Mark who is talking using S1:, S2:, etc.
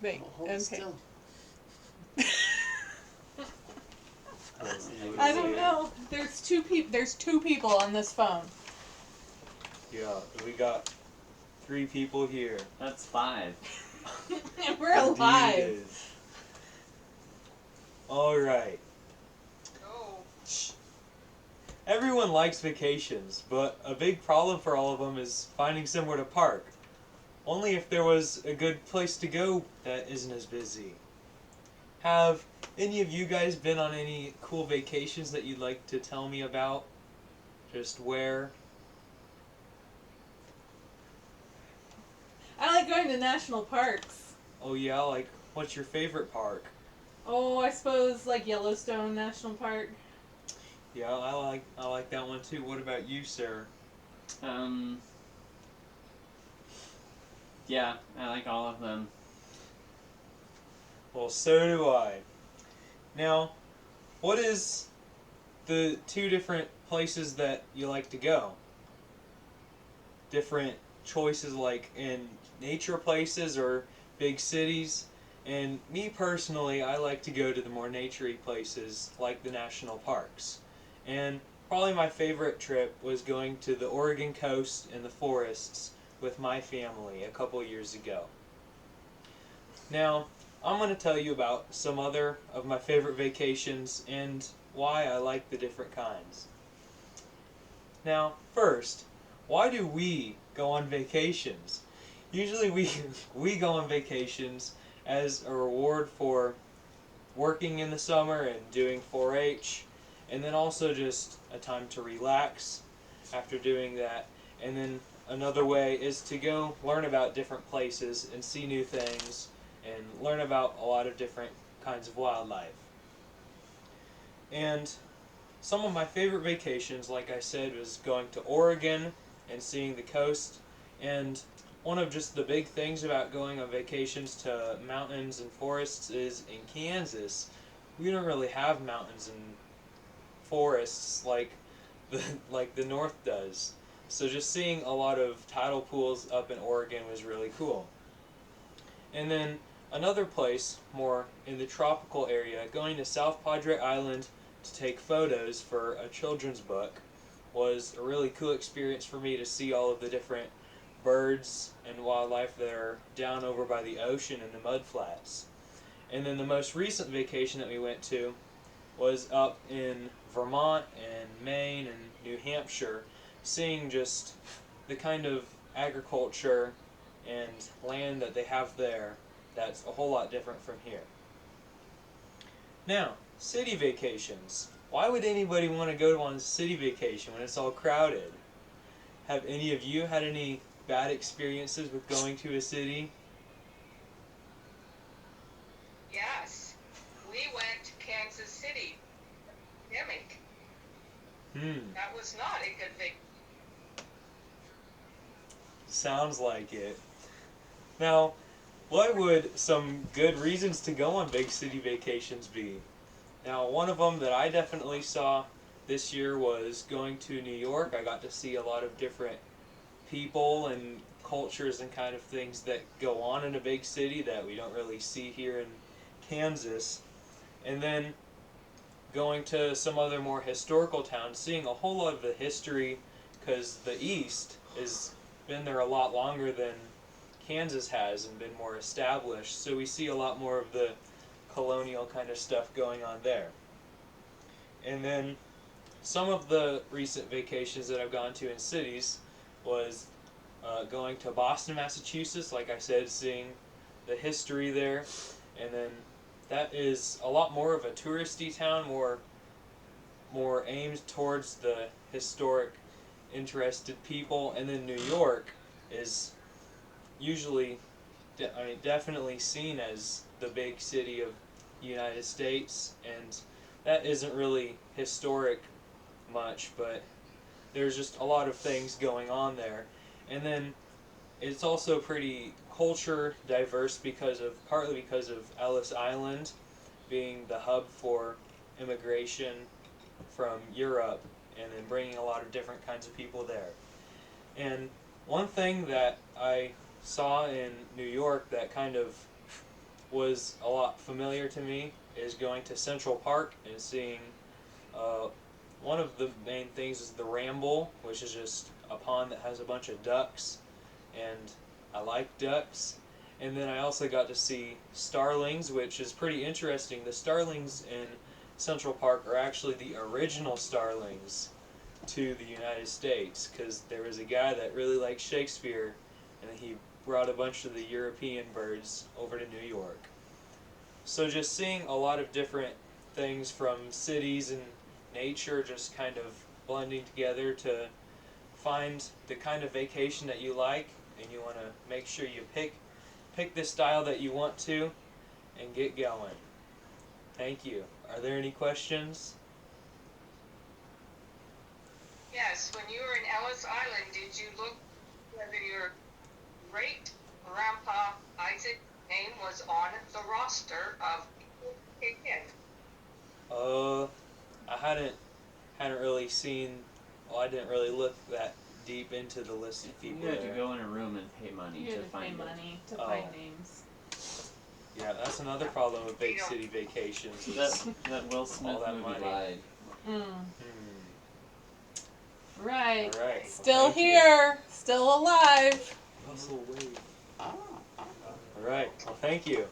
S1: Wait,
S2: Hold
S1: okay.
S2: still.
S1: I don't know. There's two people. There's two people on this phone.
S3: Yeah, we got 3 people here.
S4: That's 5.
S1: And we're alive.
S3: Indeed is. Alright.
S5: Oh.
S3: Everyone likes vacations, but a big problem for all of them is finding somewhere to park. Only if there was a good place to go that isn't as busy. Have any of you guys been on any cool vacations that you'd like to tell me about? Just where?
S1: I like going to national parks.
S3: Oh yeah, like what's your favorite park?
S1: Oh, I suppose like Yellowstone National Park.
S3: Yeah, I like that one too. What about you, Sarah?
S4: Yeah, I like all of them.
S3: Well, so do I. Now, what is the 2 different places that you like to go? Different choices like in nature places or big cities? And me personally, I like to go to the more naturey places like the national parks. And probably my favorite trip was going to the Oregon coast and the forests with my family a couple years ago. Now, I'm going to tell you about some other of my favorite vacations and why I like the different kinds. Now, first, why do we go on vacations? Usually we go on vacations as a reward for working in the summer and doing 4-H, and then also just a time to relax after doing that. And then another way is to go learn about different places and see new things and learn about a lot of different kinds of wildlife. And some of my favorite vacations, like I said, was going to Oregon and seeing the coast. And one of just the big things about going on vacations to mountains and forests is in Kansas, we don't really have mountains and forests like the North does. So just seeing a lot of tidal pools up in Oregon was really cool. And then another place, more in the tropical area, going to South Padre Island to take photos for a children's book was a really cool experience for me to see all of the different birds and wildlife that are down over by the ocean and the mudflats. And then the most recent vacation that we went to was up in Vermont and Maine and New Hampshire, seeing just the kind of agriculture and land that they have there that's a whole lot different from here. Now, city vacations. Why would anybody want to go on a city vacation when it's all crowded? Have any of you had any bad experiences with going to a city?
S5: Yes. We went to Kansas City. Pandemic. That was not a good thing.
S3: Sounds like it. Now, what would some good reasons to go on big city vacations be? Now, one of them that I definitely saw this year was going to New York. I got to see a lot of different people and cultures and kind of things that go on in a big city that we don't really see here in Kansas. And then going to some other more historical towns, seeing a whole lot of the history, because the East has been there a lot longer than Kansas has and been more established, so we see a lot more of the colonial kind of stuff going on there. And then some of the recent vacations that I've gone to in cities was going to Boston, Massachusetts, like I said, seeing the history there, and then that is a lot more of a touristy town, more aimed towards the historic, interested people. And then New York is usually, definitely seen as the big city of the United States, and that isn't really historic much, but there's just a lot of things going on there. And then it's also pretty culture diverse partly because of Ellis Island being the hub for immigration from Europe, and then bringing a lot of different kinds of people there. And one thing that I saw in New York that kind of was a lot familiar to me is going to Central Park and seeing one of the main things is the Ramble, which is just a pond that has a bunch of ducks, and I like ducks. And then I also got to see starlings, which is pretty interesting. The starlings in Central Park are actually the original starlings to the United States, because there was a guy that really liked Shakespeare, and he brought a bunch of the European birds over to New York. So just seeing a lot of different things from cities and nature just kind of blending together to find the kind of vacation that you like, and you want to make sure you pick the style that you want to and get going. Thank you. Are there any questions?
S5: Yes, when you were in Ellis Island, did you look whether your great grandpa Isaac's name was on the roster of people to kick in?
S3: I hadn't really seen. Well, I didn't really look that deep into the list of people
S4: You had to
S3: there.
S4: go in a room and pay money
S1: You
S4: to
S1: had to pay
S4: find it.
S1: money to
S3: Oh.
S1: find names.
S3: Yeah, that's another problem with big city vacations. is-
S4: That Will Smith
S3: All that
S4: movie
S3: money.
S4: lied.
S1: Mm.
S3: Hmm.
S1: Right.
S3: All right.
S1: Still
S3: Thank you.
S1: here. Still alive.
S3: Russell Wade. All right. Well, thank you.